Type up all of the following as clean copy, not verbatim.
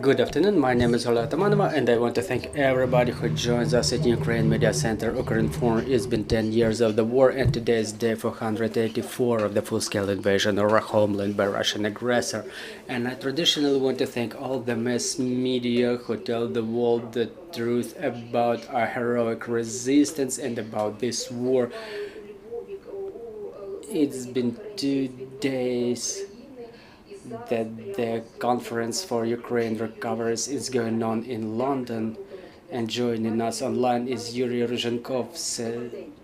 Good afternoon, my name is Ola Tamanova and I want to thank everybody who joins us at Ukraine Media Center Ukrinform. It's been 10 years of the war and today is day 484 of the full-scale invasion of our homeland by Russian aggressor. And I traditionally want to thank all the mass media who tell the world the truth about our heroic resistance and about this war. It's been 2 days that the conference for Ukraine recoveries is going on in London, and joining us online is Yuriy Ryzhenkov,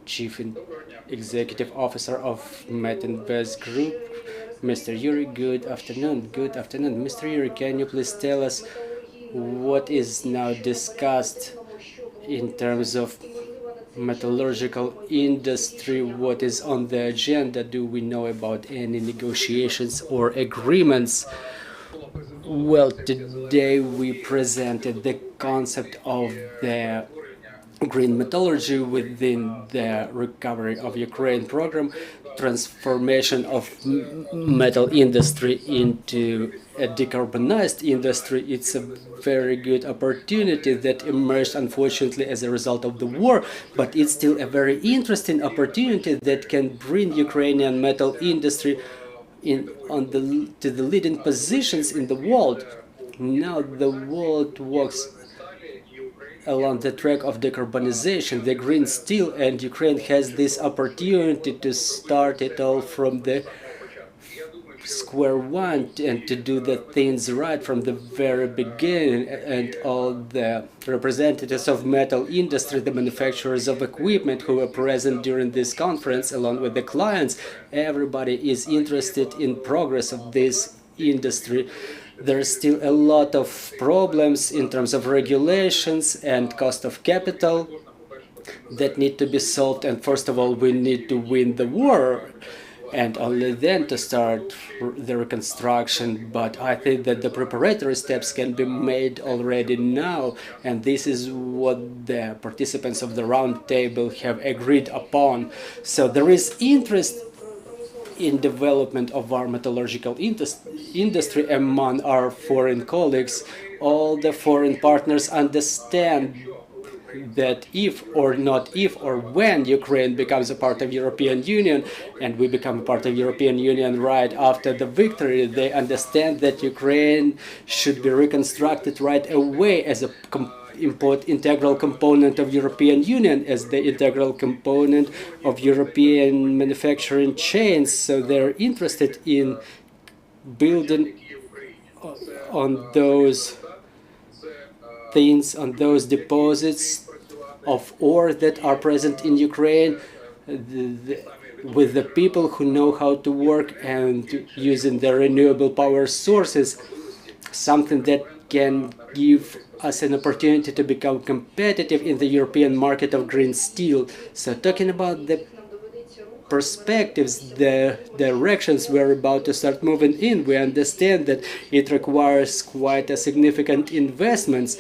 Chief Executive Officer of Metinvest Group. Mr. Yuriy, good afternoon. Good afternoon. Mr. Yuriy, can you please tell us what is now discussed in terms of metallurgical industry? What is on the agenda? Do we know about any negotiations or agreements? Well, today we presented the concept of the green metallurgy within the recovery of Ukraine program, transformation of metal industry into a decarbonized industry. It's a very good opportunity that emerged unfortunately as a result of the war, but it's still a very interesting opportunity that can bring Ukrainian metal industry to the leading positions in the world. Now the world walks along the track of decarbonization, the green steel, and Ukraine has this opportunity to start it all from the square one and to do the things right from the very beginning. And all the representatives of metal industry, the manufacturers of equipment who were present during this conference along with the clients, everybody is interested in progress of this industry. There's still a lot of problems in terms of regulations and cost of capital that need to be solved, and first of all we need to win the war and only then to start the reconstruction. But I think that the preparatory steps can be made already now, and this is what the participants of the round table have agreed upon. So there is interest in development of our metallurgical industry among our foreign colleagues. All the foreign partners understand that if or when Ukraine becomes a part of European Union, and we become a part of European Union right after the victory, they understand that Ukraine should be reconstructed right away as a integral component of European Union, as the integral component of European manufacturing chains. So they're interested in building on those things, on those deposits of ore that are present in Ukraine, with the people who know how to work and using the renewable power sources, something that can give us an opportunity to become competitive in the European market of green steel. So talking about the perspectives, the directions we're about to start moving in, we understand that it requires quite a significant investments.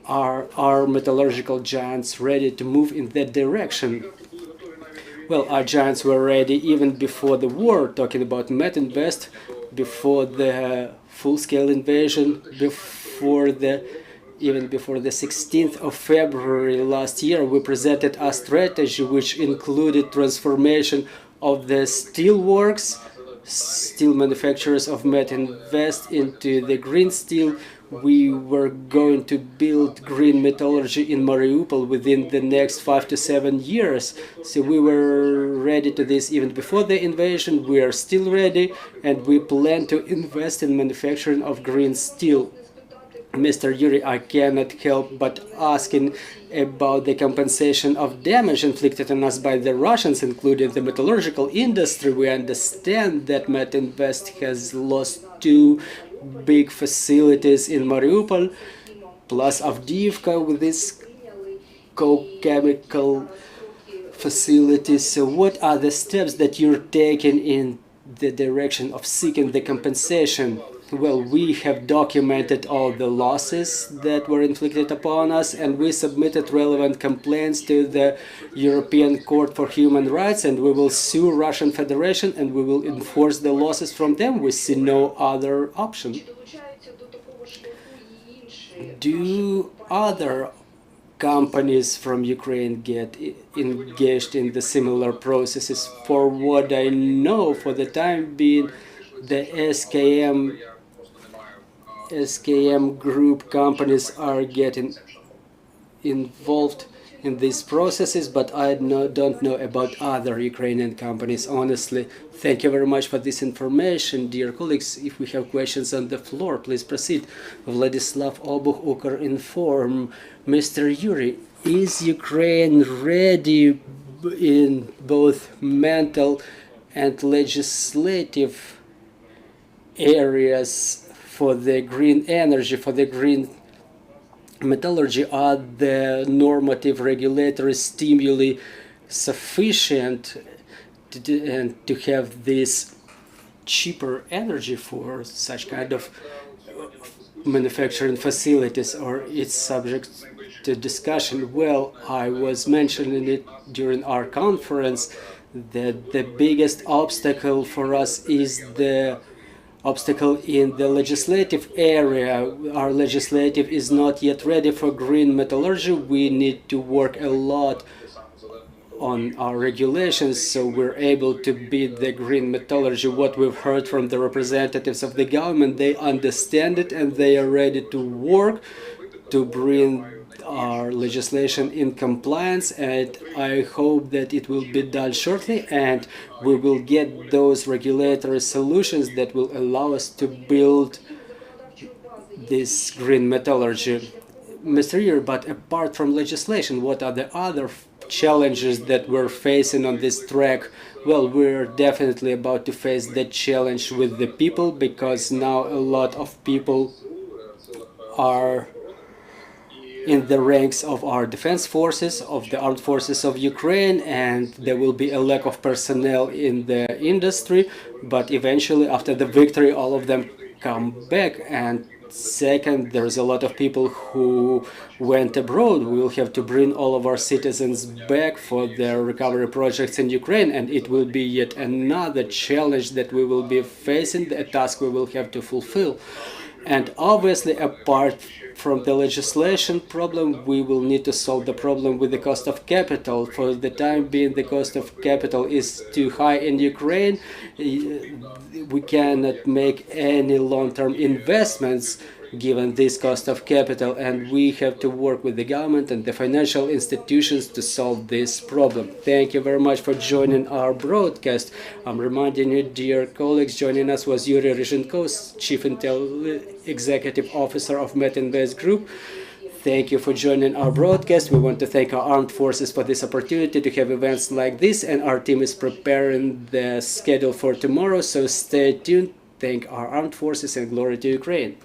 Are our metallurgical giants ready to move in that direction? Well, our giants were ready even before the war, talking about Metinvest, before the full-scale invasion, even before the 16th of February last year. We presented a strategy which included transformation of the steel works, steel manufacturers of Metinvest, into the green steel. We were going to build green metallurgy in Mariupol within the next 5 to 7 years. So we were ready to this even before the invasion. We are still ready, and we plan to invest in manufacturing of green steel. Mr. Yuriy, I cannot help but asking about the compensation of damage inflicted on us by the Russians, including the metallurgical industry. We understand that Metinvest has lost 2 big facilities in Mariupol, plus Avdiivka with its chemical facilities. So what are the steps that you're taking in the direction of seeking the compensation? Well, we have documented all the losses that were inflicted upon us, and we submitted relevant complaints to the European Court for Human Rights, and we will sue Russian Federation and we will enforce the losses from them. We see no other option. Do other companies from Ukraine get engaged in the similar processes? For what I know, for the time being, the SKM group companies are getting involved in these processes, but I don't know about other Ukrainian companies, honestly. Thank you very much for this information, dear colleagues. If we have questions on the floor, please proceed. Vladislav Obuch, Ukrinform. Mr. Yuriy, is Ukraine ready in both mental and legislative areas for the green energy, for the green metallurgy? Are the normative regulatory stimuli sufficient to have this cheaper energy for such kind of manufacturing facilities, or it's subject to discussion? Well, I was mentioning it during our conference that the biggest obstacle for us is the obstacle in the legislative area. Our legislative is not yet ready for green metallurgy. We need to work a lot on our regulations so we're able to beat the green metallurgy. What we've heard from the representatives of the government, they understand it and they are ready to work to bring our legislation in compliance, and I hope that it will be done shortly and we will get those regulatory solutions that will allow us to build this green metallurgy. Mr. Yuriy, but apart from legislation, what are the other challenges that we're facing on this track? Well, we're definitely about to face that challenge with the people, because now a lot of people are in the ranks of our defense forces, of the armed forces of Ukraine, and there will be a lack of personnel in the industry, but eventually after the victory all of them come back. And second, there's a lot of people who went abroad. We will have to bring all of our citizens back for their recovery projects in Ukraine, and it will be yet another challenge that we will be facing, a task we will have to fulfill. And obviously, apart from the legislation problem, we will need to solve the problem with the cost of capital. For the time being, the cost of capital is too high in Ukraine. We cannot make any long-term investments given this cost of capital, and we have to work with the government and the financial institutions to solve this problem. Thank you very much for joining our broadcast. I'm reminding you, dear colleagues, joining us was Yuriy Ryzhenkov, Chief Executive Officer of Metinvest Group. Thank you for joining our broadcast. We want to thank our armed forces for this opportunity to have events like this, and our team is preparing the schedule for tomorrow, so stay tuned. Thank our armed forces, and glory to Ukraine.